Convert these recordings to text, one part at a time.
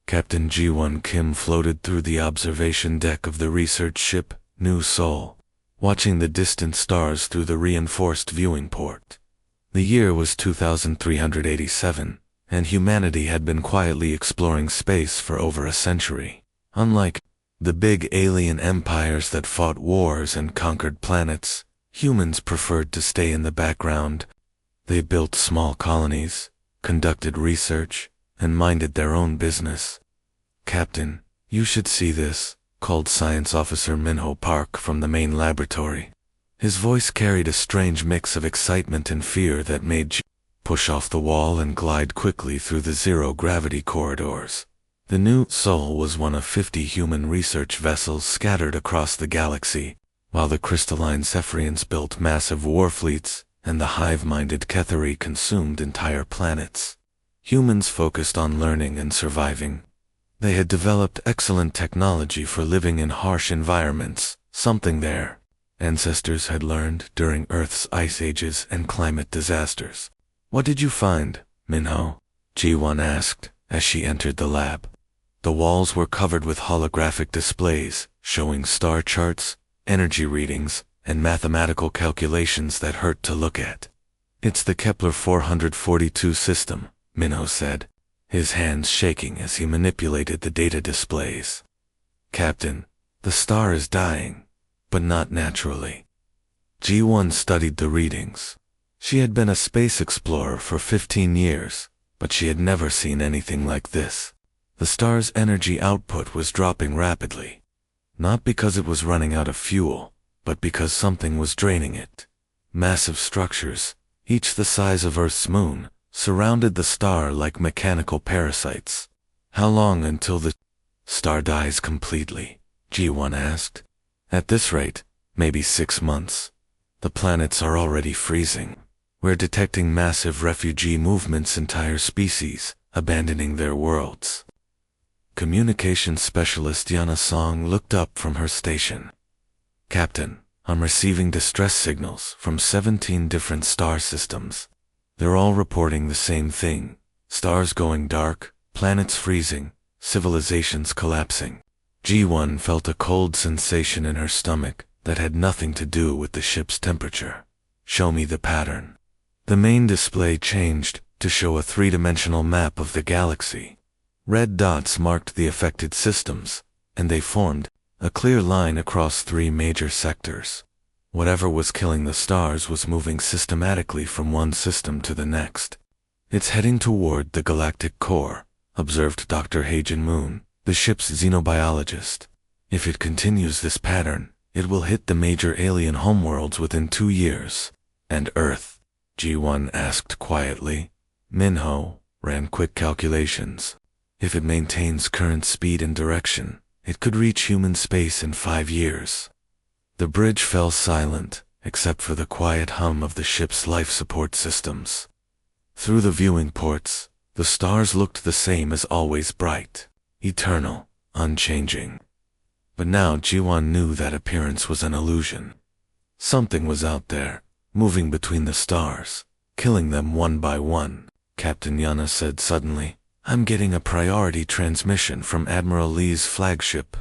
Captain G1 Kim floated through the observation deck of the research ship, New Seoul, watching the distant stars through the reinforced viewing port. The year was 2387, and humanity had been quietly exploring space for over a century. Unlike the big alien empires that fought wars and conquered planets, humans preferred to stay in the background. They built small colonies, conducted research, and minded their own business. "Captain, you should see this," called Science Officer Minho Park from the main laboratory. His voice carried a strange mix of excitement and fear that made G push off the wall and glide quickly through the zero-gravity corridors. The New Seoul was one of 50 human research vessels scattered across the galaxy, while the crystalline Cephrians built massive war fleets, and the hive-minded Kethari consumed entire planets. Humans focused on learning and surviving. They had developed excellent technology for living in harsh environments, something their ancestors had learned during Earth's ice ages and climate disasters. "What did you find, Minho?" G1 asked as she entered the lab. The walls were covered with holographic displays, showing star charts, energy readings, and mathematical calculations that hurt to look at. "It's the Kepler 442 system," Minho said, his hands shaking as he manipulated the data displays. "Captain, the star is dying, but not naturally." G1 studied the readings. She had been a space explorer for 15 years, but she had never seen anything like this. The star's energy output was dropping rapidly, not because it was running out of fuel, but because something was draining it. Massive structures, each the size of Earth's moon, surrounded the star like mechanical parasites. "How long until the star dies completely?" G1 asked. "At this rate, maybe 6 months. The planets are already freezing. We're detecting massive refugee movements, entire species abandoning their worlds." Communications specialist Yana Song looked up from her station. "Captain, I'm receiving distress signals from 17 different star systems. They're all reporting the same thing: stars going dark, planets freezing, civilizations collapsing." G1 felt a cold sensation in her stomach that had nothing to do with the ship's temperature. "Show me the pattern." The main display changed to show a three-dimensional map of the galaxy. Red dots marked the affected systems, and they formed a clear line across 3 major sectors. Whatever was killing the stars was moving systematically from one system to the next. "It's heading toward the galactic core," observed Dr. Hagen Moon, the ship's xenobiologist. "If it continues this pattern, it will hit the major alien homeworlds within 2 years." "And Earth?" G1 asked quietly. Minho ran quick calculations. "If it maintains current speed and direction, it could reach human space in 5 years. The bridge fell silent, except for the quiet hum of the ship's life support systems. Through the viewing ports, the stars looked the same as always: bright, eternal, unchanging. But now G1 knew that appearance was an illusion. Something was out there, moving between the stars, killing them one by one. Captain Yana said suddenly, "I'm getting a priority transmission from Admiral Lee's flagship."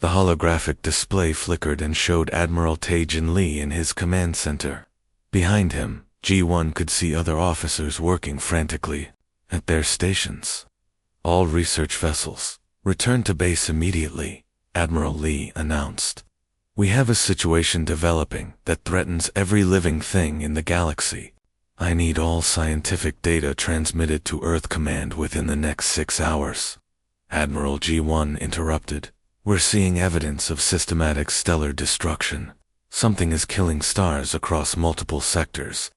The holographic display flickered and showed Admiral Taejin Lee in his command center. Behind him, G1 could see other officers working frantically at their stations. "All research vessels, return to base immediately," Admiral Lee announced. "We have a situation developing that threatens every living thing in the galaxy. I need all scientific data transmitted to Earth Command within the next 6 hours. Admiral G1 interrupted. "We're seeing evidence of systematic stellar destruction. Something is killing stars across multiple sectors."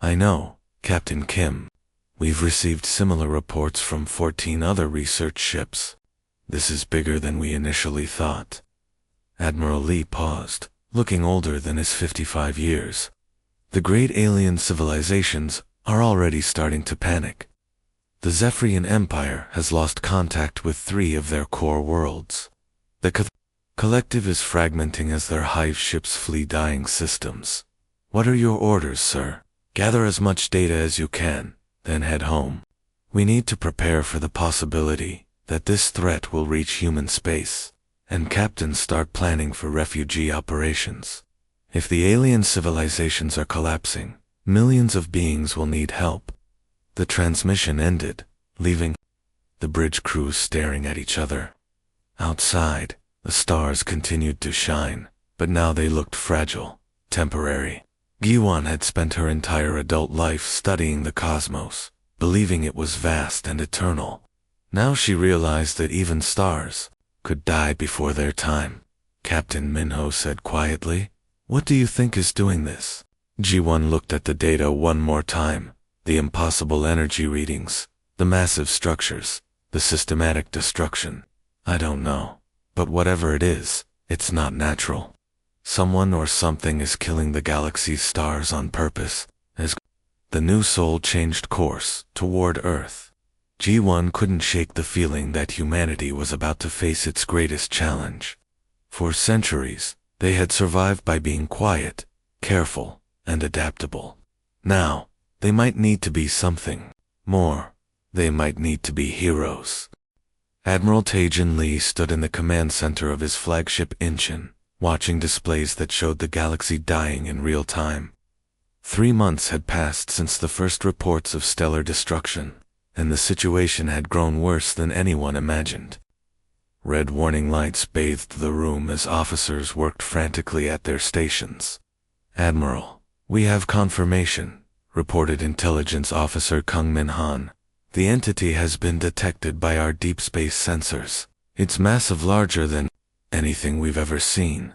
"I know, Captain Kim. We've received similar reports from 14 other research ships. This is bigger than we initially thought." Admiral Lee paused, looking older than his 55 years. "The great alien civilizations are already starting to panic. The Zephyrian Empire has lost contact with 3 of their core worlds. The collective is fragmenting as their hive ships flee dying systems. What are your orders, sir?" "Gather as much data as you can, then head home. We need to prepare for the possibility that this threat will reach human space, and captains start planning for refugee operations. If the alien civilizations are collapsing, millions of beings will need help. The transmission ended, leaving the bridge crews staring at each other. Outside, the stars continued to shine, but now they looked fragile, temporary. Giwan had spent her entire adult life studying the cosmos, believing it was vast and eternal. Now she realized that even stars could die before their time. Captain Minho said quietly, "What do you think is doing this?" G1 looked at the data one more time, the impossible energy readings, the massive structures, the systematic destruction. "I don't know. But whatever it is, it's not natural. Someone or something is killing the galaxy's stars on purpose." As the new soul changed course toward Earth, G1 couldn't shake the feeling that humanity was about to face its greatest challenge. For centuries, they had survived by being quiet, careful, and adaptable. Now, they might need to be something more. They might need to be heroes. Admiral Taejin Lee stood in the command center of his flagship Incheon, watching displays that showed the galaxy dying in real time. 3 months had passed since the first reports of stellar destruction, and the situation had grown worse than anyone imagined. Red warning lights bathed the room as officers worked frantically at their stations. "Admiral, we have confirmation," reported Intelligence Officer Kung Min Han. "The entity has been detected by our deep space sensors. It's massive, larger than anything we've ever seen."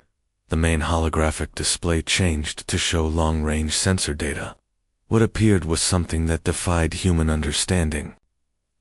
The main holographic display changed to show long-range sensor data. What appeared was something that defied human understanding.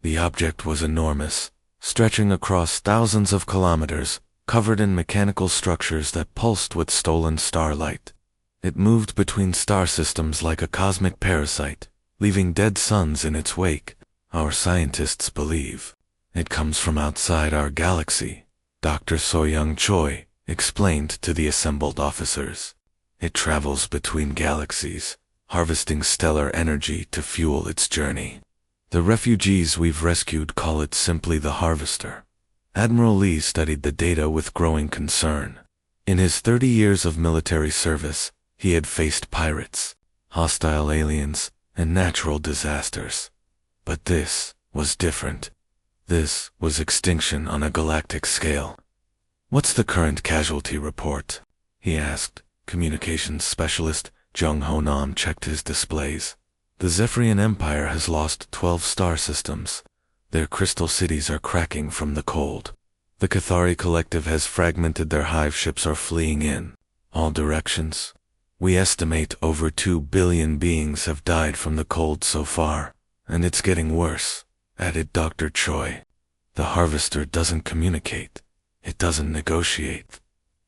The object was enormous, stretching across thousands of kilometers, covered in mechanical structures that pulsed with stolen starlight. It moved between star systems like a cosmic parasite, leaving dead suns in its wake. "Our scientists believe it comes from outside our galaxy," Dr. So-Young Choi explained to the assembled officers. "It travels between galaxies, harvesting stellar energy to fuel its journey. The refugees we've rescued call it simply the Harvester." Admiral Lee studied the data with growing concern. In his 30 years of military service, he had faced pirates, hostile aliens, and natural disasters. But this was different. This was extinction on a galactic scale. "What's the current casualty report?" he asked. Communications specialist Jung Ho Nam checked his displays. "The Zephyrian Empire has lost 12 star systems. Their crystal cities are cracking from the cold. The Cathari Collective has fragmented. Their hive ships are fleeing in all directions. We estimate over 2 billion beings have died from the cold so far, and it's getting worse," added Dr. Choi. "The Harvester doesn't communicate. It doesn't negotiate.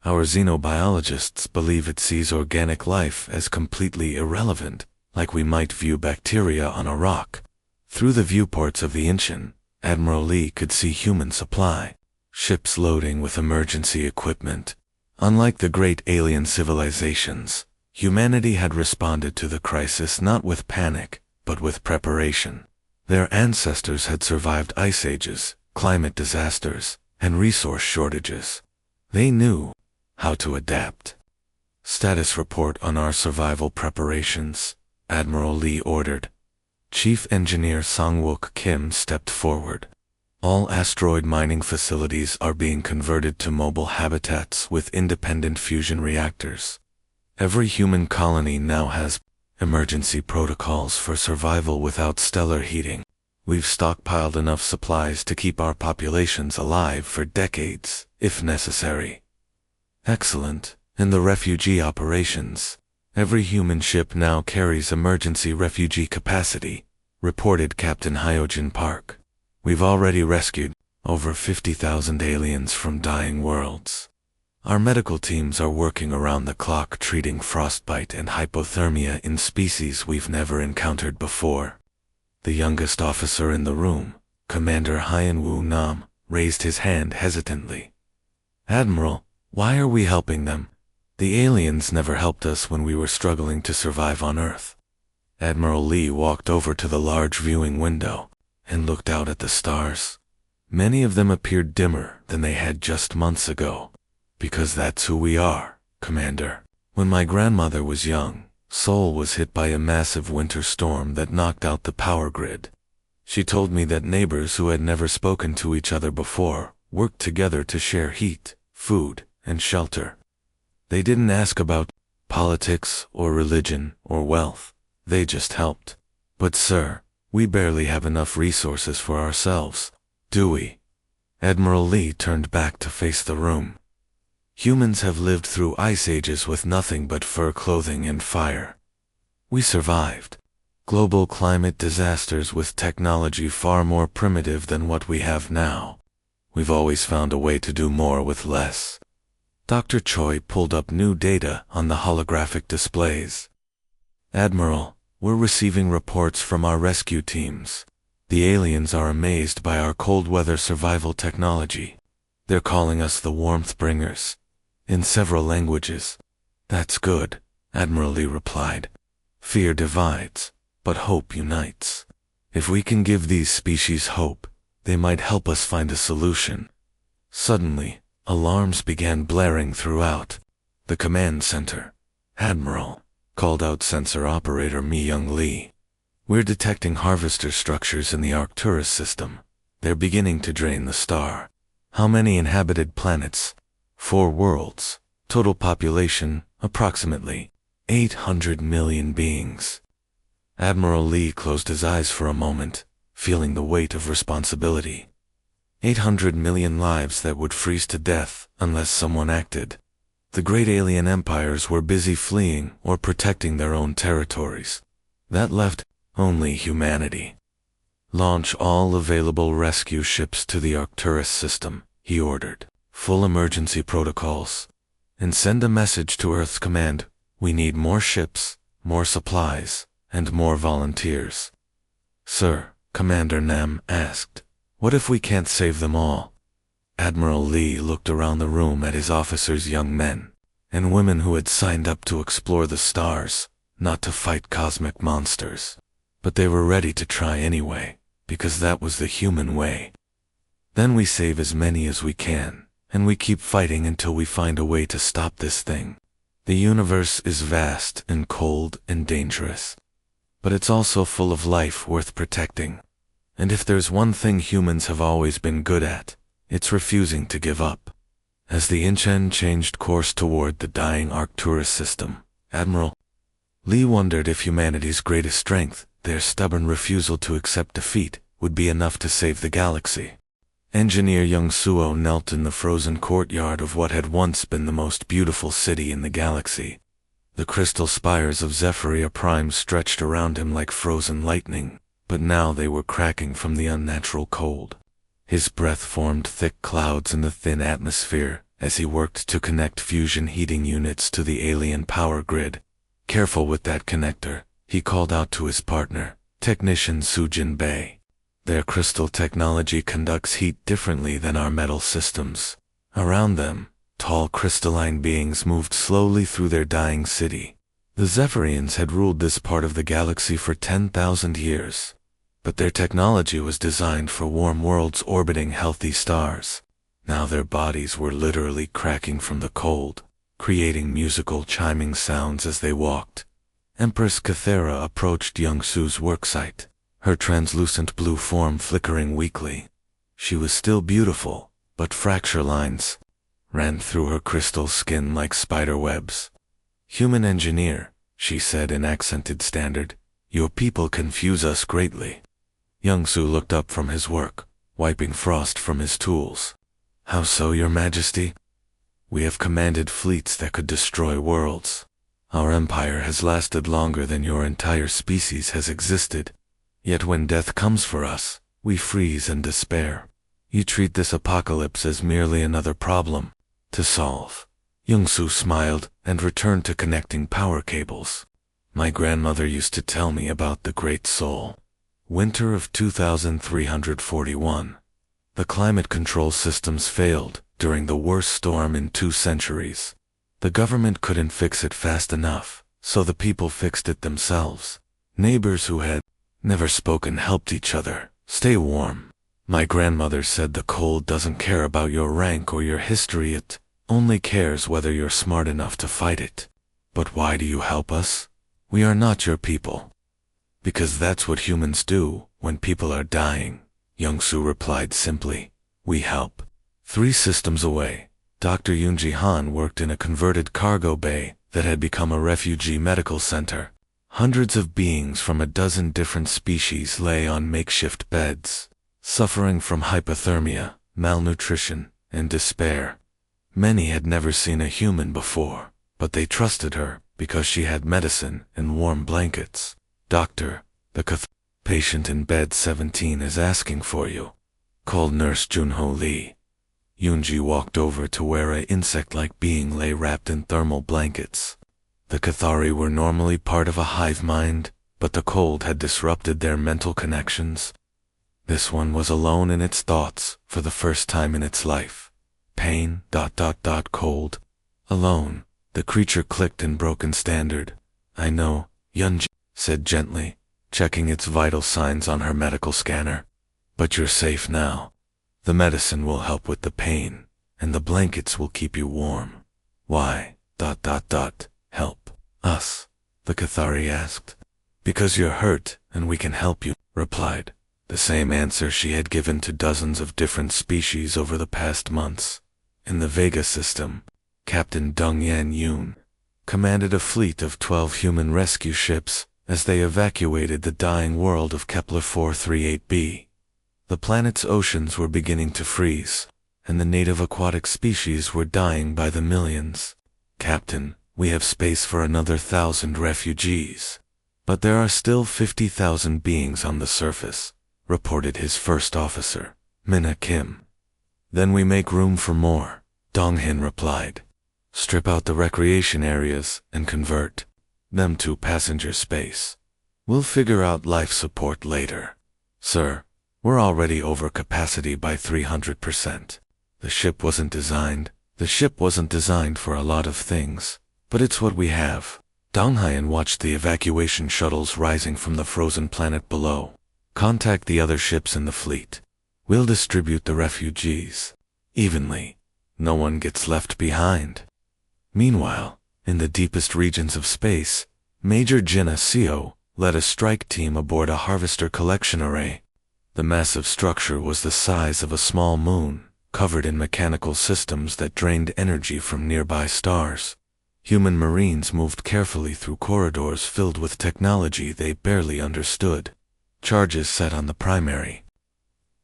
Our xenobiologists believe it sees organic life as completely irrelevant, like we might view bacteria on a rock." Through the viewports of the Incheon, Admiral Lee could see human supply ships loading with emergency equipment. Unlike the great alien civilizations, humanity had responded to the crisis not with panic, but with preparation. Their ancestors had survived ice ages, climate disasters, and resource shortages. They knew how to adapt. "Status report on our survival preparations," Admiral Lee ordered. Chief Engineer Song-Wook Kim stepped forward. "All asteroid mining facilities are being converted to mobile habitats with independent fusion reactors. Every human colony now has emergency protocols for survival without stellar heating. We've stockpiled enough supplies to keep our populations alive for decades, if necessary." "Excellent. In the refugee operations, every human ship now carries emergency refugee capacity," reported Captain Hyojin Park. "We've already rescued over 50,000 aliens from dying worlds. Our medical teams are working around the clock treating frostbite and hypothermia in species we've never encountered before." The youngest officer in the room, Commander Hyen-Woo Nam, raised his hand hesitantly. "Admiral, why are we helping them? The aliens never helped us when we were struggling to survive on Earth." Admiral Lee walked over to the large viewing window and looked out at the stars. Many of them appeared dimmer than they had just months ago. Because that's who we are, Commander. When my grandmother was young, Seoul was hit by a massive winter storm that knocked out the power grid. She told me that neighbors who had never spoken to each other before worked together to share heat, food, and shelter. They didn't ask about politics or religion or wealth. They just helped. But sir, we barely have enough resources for ourselves, do we? Admiral Lee turned back to face the room. Humans have lived through ice ages with nothing but fur clothing and fire. We survived global climate disasters with technology far more primitive than what we have now. We've always found a way to do more with less. Dr. Choi pulled up new data on the holographic displays. Admiral, we're receiving reports from our rescue teams. The aliens are amazed by our cold weather survival technology. They're calling us the warmth bringers. In several languages. That's good, Admiral Lee replied. Fear divides, but hope unites. If we can give these species hope, they might help us find a solution. Suddenly, alarms began blaring throughout the command center. Admiral, called out sensor operator Mi-Young Lee. We're detecting harvester structures in the Arcturus system. They're beginning to drain the star. How many inhabited planets? 4 worlds. Total population, approximately 800 million beings. Admiral Lee closed his eyes for a moment, feeling the weight of responsibility. 800 million lives that would freeze to death unless someone acted. The great alien empires were busy fleeing or protecting their own territories. That left only humanity. Launch all available rescue ships to the Arcturus system, he ordered. Full emergency protocols. And send a message to Earth's command. We need more ships, more supplies, and more volunteers. Sir, Commander Nam asked, what if we can't save them all? Admiral Lee looked around the room at his officers, young men and women who had signed up to explore the stars, not to fight cosmic monsters. But they were ready to try anyway, because that was the human way. Then we save as many as we can. And we keep fighting until we find a way to stop this thing. The universe is vast and cold and dangerous. But it's also full of life worth protecting. And if there's one thing humans have always been good at, it's refusing to give up. As the Inchen changed course toward the dying Arcturus system, Admiral Lee wondered if humanity's greatest strength, their stubborn refusal to accept defeat, would be enough to save the galaxy. Engineer Young Suo knelt in the frozen courtyard of what had once been the most beautiful city in the galaxy. The crystal spires of Zephyria Prime stretched around him like frozen lightning, but now they were cracking from the unnatural cold. His breath formed thick clouds in the thin atmosphere as he worked to connect fusion heating units to the alien power grid. Careful with that connector, he called out to his partner, Technician Sujin Bei. Their crystal technology conducts heat differently than our metal systems. Around them, tall crystalline beings moved slowly through their dying city. The Zephyrians had ruled this part of the galaxy for 10,000 years. But their technology was designed for warm worlds orbiting healthy stars. Now their bodies were literally cracking from the cold, creating musical chiming sounds as they walked. Empress Cathera approached Young-Su's worksite, her translucent blue form flickering weakly. She was still beautiful, but fracture lines ran through her crystal skin like spider webs. Human engineer, she said in accented standard, your people confuse us greatly. Young-Su looked up from his work, wiping frost from his tools. How so, your majesty? We have commanded fleets that could destroy worlds. Our empire has lasted longer than your entire species has existed. Yet when death comes for us, we freeze and despair. You treat this apocalypse as merely another problem to solve. Young-Su smiled and returned to connecting power cables. My grandmother used to tell me about the Great Soul. Winter of 2341. The climate control systems failed during the worst storm in 2 centuries. The government couldn't fix it fast enough, so the people fixed it themselves. Neighbors who had never spoken helped each other stay warm. My grandmother said the cold doesn't care about your rank or your history, it only cares whether you're smart enough to fight it. But why do you help us? We are not your people. Because that's what humans do when people are dying, Young-Soo replied simply. We help. 3 systems away, Dr. Yoon-ji Han worked in a converted cargo bay that had become a refugee medical center. Hundreds of beings from a dozen different species lay on makeshift beds, suffering from hypothermia, malnutrition, and despair. Many had never seen a human before, but they trusted her because she had medicine and warm blankets. Doctor, the patient in bed 17 is asking for you, called Nurse Junho Lee. Yoonji walked over to where an insect-like being lay wrapped in thermal blankets. The Cathari were normally part of a hive mind, but the cold had disrupted their mental connections. This one was alone in its thoughts for the first time in its life. Pain, cold. Alone, the creature clicked in broken standard. I know, Yoonji said gently, checking its vital signs on her medical scanner. But you're safe now. The medicine will help with the pain, and the blankets will keep you warm. Why, help us? The Cathari asked. Because you're hurt, and we can help you, replied. The same answer she had given to dozens of different species over the past months. In the Vega system, Captain Dong Yan Yoon commanded a fleet of 12 human rescue ships as they evacuated the dying world of Kepler 438b. The planet's oceans were beginning to freeze, and the native aquatic species were dying by the millions. Captain, we have space for another 1,000 refugees. But there are still 50,000 beings on the surface, reported his first officer, Mina Kim. Then we make room for more, Dong-hin replied. Strip out the recreation areas and convert them to passenger space. We'll figure out life support later. Sir, we're already over capacity by 300%. The ship wasn't designed for a lot of things, but it's what we have. Dong-hyun watched the evacuation shuttles rising from the frozen planet below. Contact the other ships in the fleet. We'll distribute the refugees evenly. No one gets left behind. Meanwhile, in the deepest regions of space, Major Jinna Seo led a strike team aboard a harvester collection array. The massive structure was the size of a small moon, covered in mechanical systems that drained energy from nearby stars. Human Marines moved carefully through corridors filled with technology they barely understood. Charges set on the primary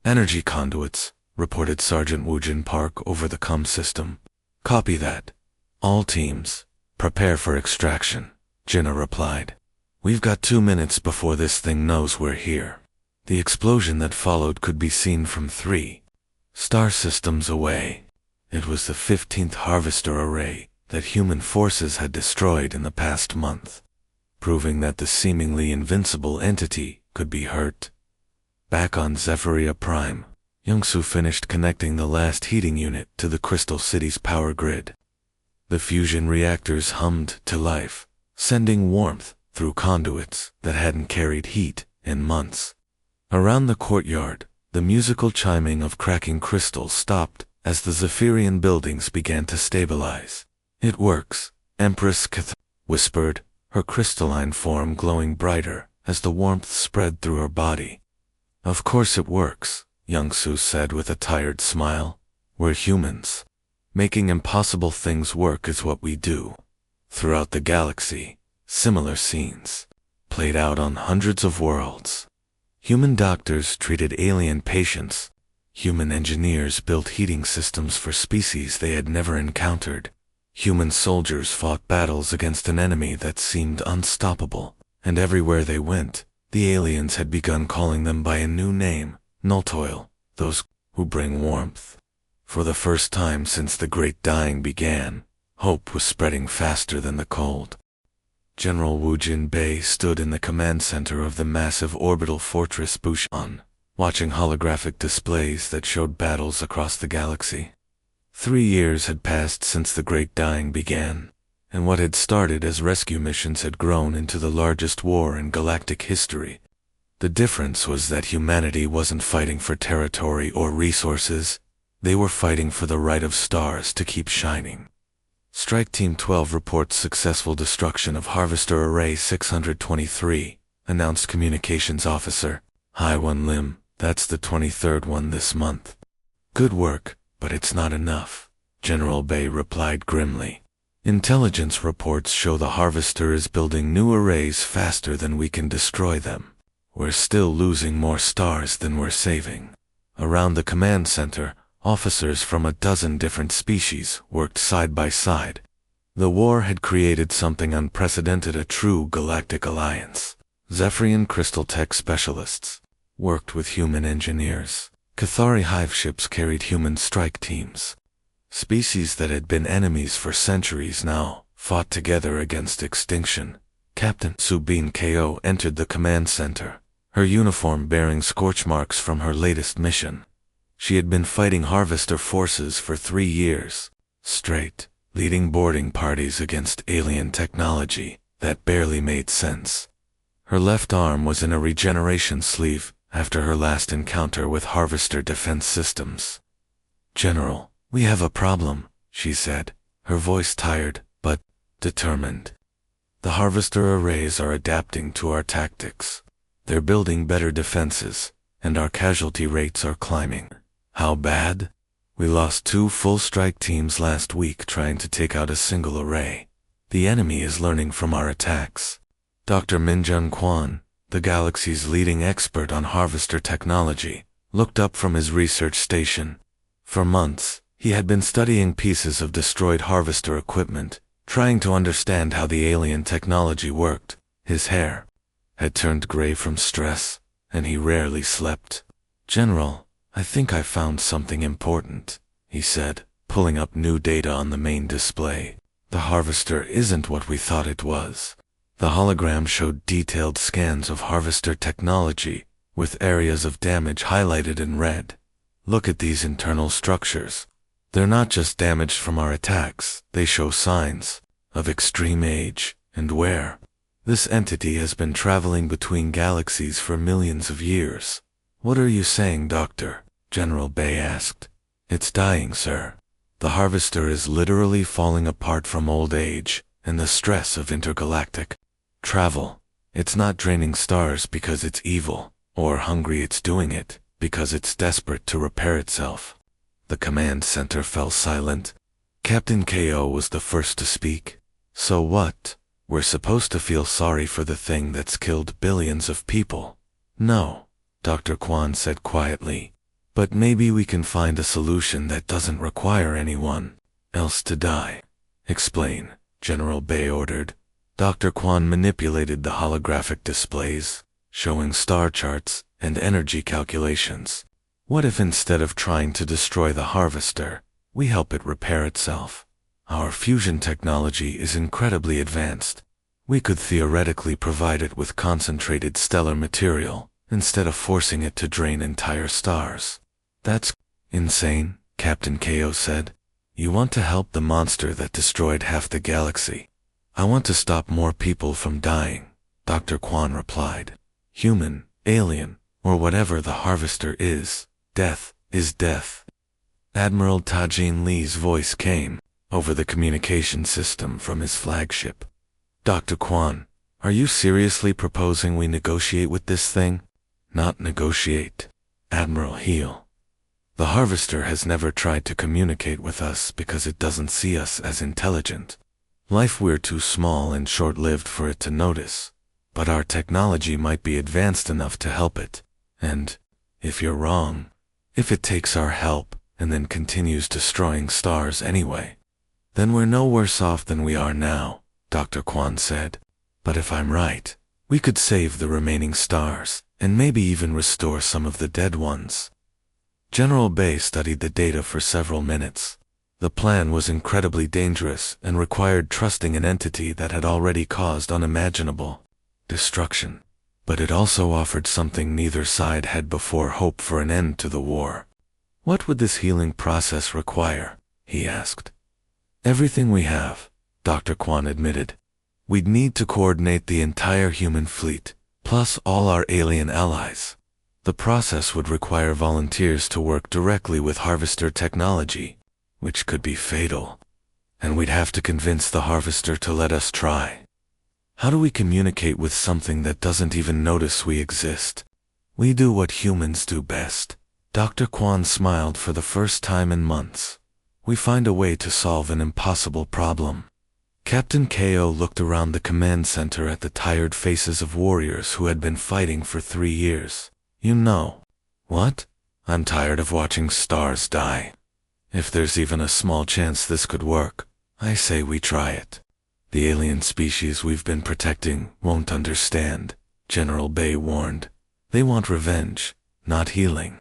energy conduits, reported Sergeant Woojin Park over the comm system. Copy that. All teams, prepare for extraction, Jinna replied. We've got 2 minutes before this thing knows we're here. The explosion that followed could be seen from 3 star systems away. It was the 15th harvester array that human forces had destroyed in the past month, proving that the seemingly invincible entity could be hurt. Back on Zephyria Prime, Young-Soo finished connecting the last heating unit to the Crystal City's power grid. The fusion reactors hummed to life, sending warmth through conduits that hadn't carried heat in months. Around the courtyard, the musical chiming of cracking crystals stopped as the Zephyrian buildings began to stabilize. It works, Empress Kath whispered, her crystalline form glowing brighter as the warmth spread through her body. Of course it works, Young-Soo said with a tired smile. We're humans. Making impossible things work is what we do. Throughout the galaxy, similar scenes played out on hundreds of worlds. Human doctors treated alien patients. Human engineers built heating systems for species they had never encountered. Human soldiers fought battles against an enemy that seemed unstoppable, and everywhere they went, the aliens had begun calling them by a new name, Nultoil, those who bring warmth. For the first time since the Great Dying began, hope was spreading faster than the cold. General Woojin Bei stood in the command center of the massive orbital fortress Bushan, watching holographic displays that showed battles across the galaxy. 3 years had passed since the Great Dying began, and what had started as rescue missions had grown into the largest war in galactic history. The difference was that humanity wasn't fighting for territory or resources, they were fighting for the right of stars to keep shining. Strike Team 12 reports successful destruction of Harvester Array 623, announced Communications Officer. Hi One Lim, that's the 23rd one this month. Good work, but it's not enough, General Bay replied grimly. Intelligence reports show the Harvester is building new arrays faster than we can destroy them. We're still losing more stars than we're saving. Around the command center, officers from a dozen different species worked side by side. The war had created something unprecedented, a true galactic alliance. Zephyrian crystal tech specialists worked with human engineers. Cathari hive ships carried human strike teams. Species that had been enemies for centuries now fought together against extinction. Captain Subin Ko entered the command center, her uniform bearing scorch marks from her latest mission. She had been fighting Harvester forces for 3 years straight, leading boarding parties against alien technology that barely made sense. Her left arm was in a regeneration sleeve after her last encounter with Harvester defense systems. General, we have a problem, she said, her voice tired but determined. The Harvester arrays are adapting to our tactics. They're building better defenses, and our casualty rates are climbing. How bad? We lost 2 full strike teams last week trying to take out a single array. The enemy is learning from our attacks. Dr. Minjun Kwan, the galaxy's leading expert on Harvester technology, looked up from his research station. For months, he had been studying pieces of destroyed Harvester equipment, trying to understand how the alien technology worked. His hair had turned gray from stress, and he rarely slept. General, I think I found something important, he said, pulling up new data on the main display. The Harvester isn't what we thought it was. The hologram showed detailed scans of Harvester technology, with areas of damage highlighted in red. Look at these internal structures. They're not just damaged from our attacks, they show signs of extreme age and wear. This entity has been traveling between galaxies for millions of years. What are you saying, Doctor? General Bay asked. It's dying, sir. The Harvester is literally falling apart from old age and the stress of intergalactic travel. It's not draining stars because it's evil, or hungry. It's doing it because it's desperate to repair itself. The command center fell silent. Captain Ko was the first to speak. So what? We're supposed to feel sorry for the thing that's killed billions of people. No, Dr. Kwan said quietly. But maybe we can find a solution that doesn't require anyone else to die. Explain, General Bay ordered. Dr. Kwan manipulated the holographic displays, showing star charts and energy calculations. What if instead of trying to destroy the Harvester, we help it repair itself? Our fusion technology is incredibly advanced. We could theoretically provide it with concentrated stellar material, instead of forcing it to drain entire stars. That's insane, Captain Ko said. You want to help the monster that destroyed half the galaxy. I want to stop more people from dying, Dr. Kwan replied. Human, alien, or whatever the Harvester is, death is death. Admiral Tajin Lee's voice came over the communication system from his flagship. Dr. Kwan, are you seriously proposing we negotiate with this thing? Not negotiate, Admiral Heel. The Harvester has never tried to communicate with us because it doesn't see us as intelligent. We're too small and short-lived for it to notice, but our technology might be advanced enough to help it. And, if you're wrong, if it takes our help and then continues destroying stars anyway, then we're no worse off than we are now, Dr. Kwan said. But if I'm right, we could save the remaining stars, and maybe even restore some of the dead ones. General Bay studied the data for several minutes. The plan was incredibly dangerous and required trusting an entity that had already caused unimaginable destruction. But it also offered something neither side had before: hope for an end to the war. What would this healing process require? He asked. Everything we have, Dr. Kwan admitted. We'd need to coordinate the entire human fleet, plus all our alien allies. The process would require volunteers to work directly with harvester technology, which could be fatal. And we'd have to convince the harvester to let us try. How do we communicate with something that doesn't even notice we exist? We do what humans do best. Dr. Kwan smiled for the first time in months. We find a way to solve an impossible problem. Captain Ko looked around the command center at the tired faces of warriors who had been fighting for 3 years. You know. What? I'm tired of watching stars die. If there's even a small chance this could work, I say we try it. The alien species we've been protecting won't understand, General Bay warned. They want revenge, not healing.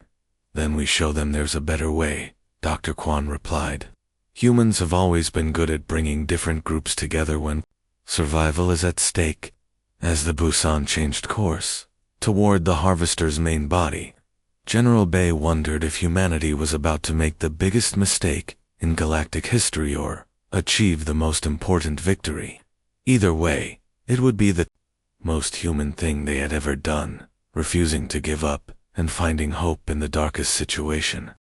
Then we show them there's a better way, Dr. Kwan replied. Humans have always been good at bringing different groups together when survival is at stake. As the Busan changed course toward the harvester's main body, General Bay wondered if humanity was about to make the biggest mistake in galactic history or achieve the most important victory. Either way, it would be the most human thing they had ever done, refusing to give up and finding hope in the darkest situation.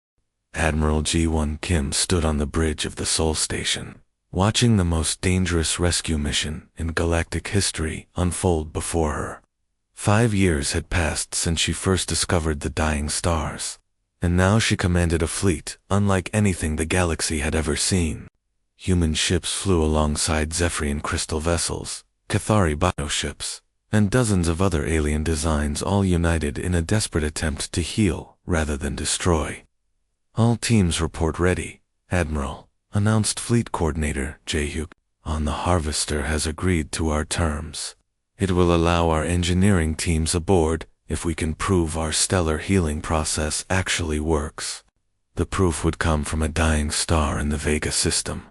Admiral Ji-won Kim stood on the bridge of the Seoul Station, watching the most dangerous rescue mission in galactic history unfold before her. 5 years had passed since she first discovered the dying stars, and now she commanded a fleet unlike anything the galaxy had ever seen. Human ships flew alongside Zephyrian crystal vessels, Cathari battleships, and dozens of other alien designs, all united in a desperate attempt to heal rather than destroy. All teams report ready, Admiral, announced Fleet Coordinator Jae-hyuk. The Harvester has agreed to our terms. It will allow our engineering teams aboard if we can prove our stellar healing process actually works. The proof would come from a dying star in the Vega system.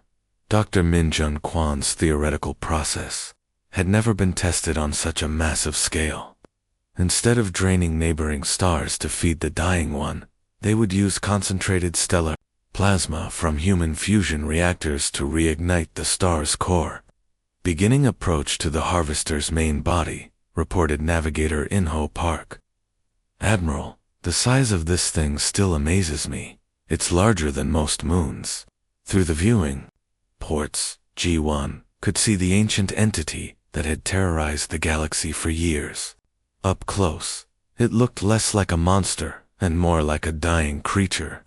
Dr. Min-jun Kwan's theoretical process had never been tested on such a massive scale. Instead of draining neighboring stars to feed the dying one, they would use concentrated stellar plasma from human fusion reactors to reignite the star's core. Beginning approach to the Harvester's main body, reported Navigator In-ho Park. Admiral, the size of this thing still amazes me. It's larger than most moons. Through the viewing ports, G1 could see the ancient entity that had terrorized the galaxy for years. Up close, it looked less like a monster and more like a dying creature.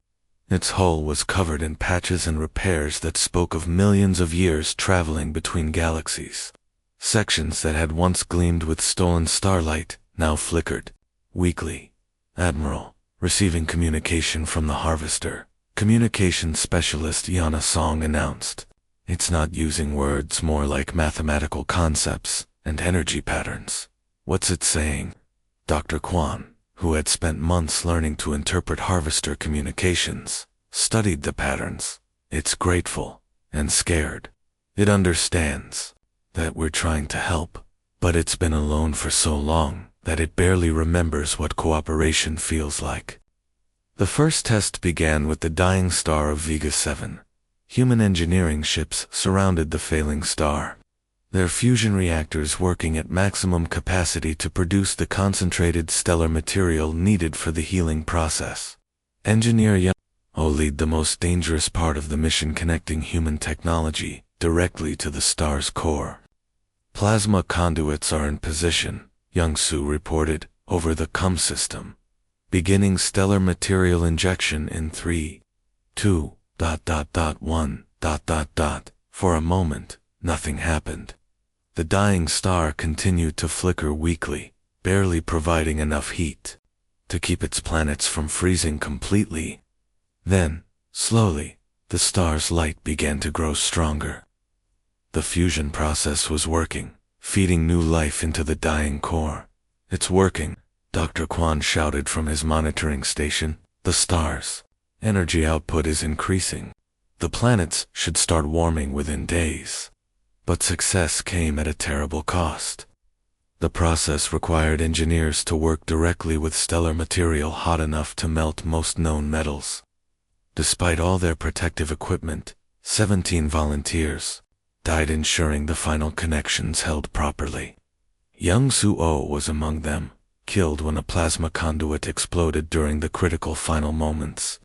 Its hull was covered in patches and repairs that spoke of millions of years traveling between galaxies. Sections that had once gleamed with stolen starlight now flickered weakly. Admiral, receiving communication from the Harvester, communications specialist Yana Song announced. It's not using words, more like mathematical concepts and energy patterns. What's it saying? Dr. Kwan, who had spent months learning to interpret Harvester communications, studied the patterns. It's grateful and scared. It understands that we're trying to help, but it's been alone for so long that it barely remembers what cooperation feels like. The first test began with the dying star of Vega 7. Human engineering ships surrounded the failing star, their fusion reactors working at maximum capacity to produce the concentrated stellar material needed for the healing process. Engineer Yeo lead the most dangerous part of the mission, connecting human technology directly to the star's core. Plasma conduits are in position, Young-soo reported, over the CUM system. Beginning stellar material injection in 3, 2, 1, For a moment, nothing happened. The dying star continued to flicker weakly, barely providing enough heat to keep its planets from freezing completely. Then, slowly, the star's light began to grow stronger. The fusion process was working, feeding new life into the dying core. It's working, Dr. Kwan shouted from his monitoring station. The star's energy output is increasing. The planets should start warming within days. But success came at a terrible cost. The process required engineers to work directly with stellar material hot enough to melt most known metals. Despite all their protective equipment, 17 volunteers died ensuring the final connections held properly. Young Suo was among them, killed when a plasma conduit exploded during the critical final moments.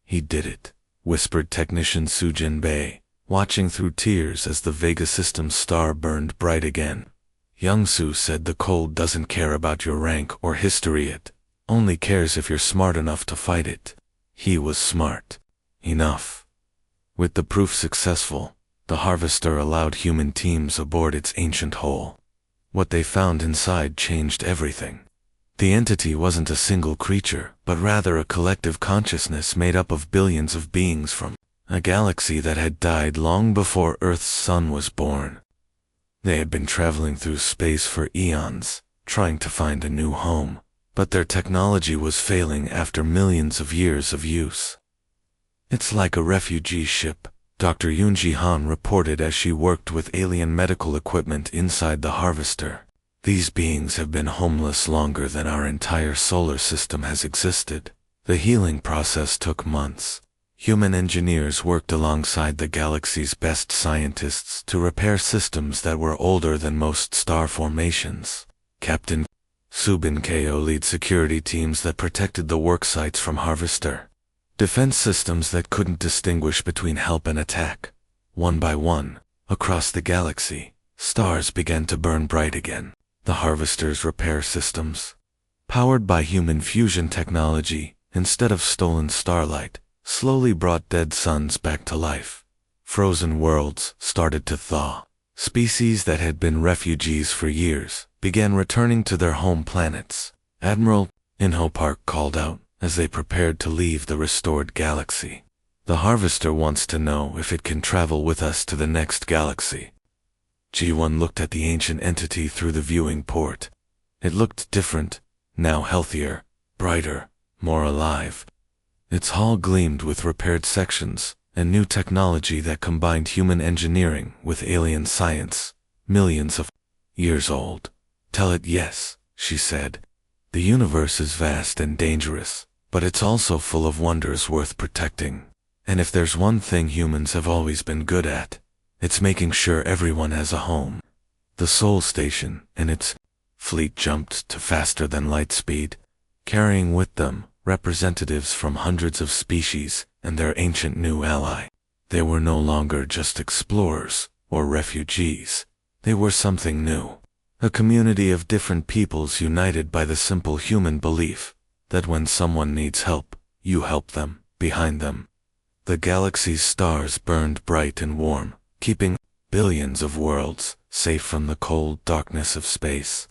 "He did it," whispered technician Sujin Bei, watching through tears as the Vega System's star burned bright again. Young Su said the cold doesn't care about your rank or history, it only cares if you're smart enough to fight it. He was smart enough. With the proof successful, the Harvester allowed human teams aboard its ancient hull. What they found inside changed everything. The entity wasn't a single creature, but rather a collective consciousness made up of billions of beings from a galaxy that had died long before Earth's sun was born. They had been traveling through space for eons, trying to find a new home, but their technology was failing after millions of years of use. "It's like a refugee ship," Dr. Yoonji Han reported as she worked with alien medical equipment inside the Harvester. "These beings have been homeless longer than our entire solar system has existed. The healing process took months. Human engineers worked alongside the galaxy's best scientists to repair systems that were older than most star formations. Captain Subin Ko lead security teams that protected the work sites from Harvester. Defense systems that couldn't distinguish between help and attack. One by one, across the galaxy, stars began to burn bright again. The Harvester's repair systems, powered by human fusion technology instead of stolen starlight, slowly brought dead suns back to life. Frozen worlds started to thaw. Species that had been refugees for years began returning to their home planets. Admiral Inho Park called out as they prepared to leave the restored galaxy. "The Harvester wants to know if it can travel with us to the next galaxy." Ji-won looked at the ancient entity through the viewing port. It looked different, now healthier, brighter, more alive. Its hull gleamed with repaired sections and new technology that combined human engineering with alien science, millions of years old. "Tell it yes," she said. "The universe is vast and dangerous, but it's also full of wonders worth protecting. And if there's one thing humans have always been good at, it's making sure everyone has a home." The Sol Station and its fleet jumped to faster than light speed, carrying with them representatives from hundreds of species and their ancient new ally. They were no longer just explorers or refugees. They were something new. A community of different peoples united by the simple human belief that when someone needs help, you help them, behind them. The galaxy's stars burned bright and warm, keeping billions of worlds safe from the cold darkness of space.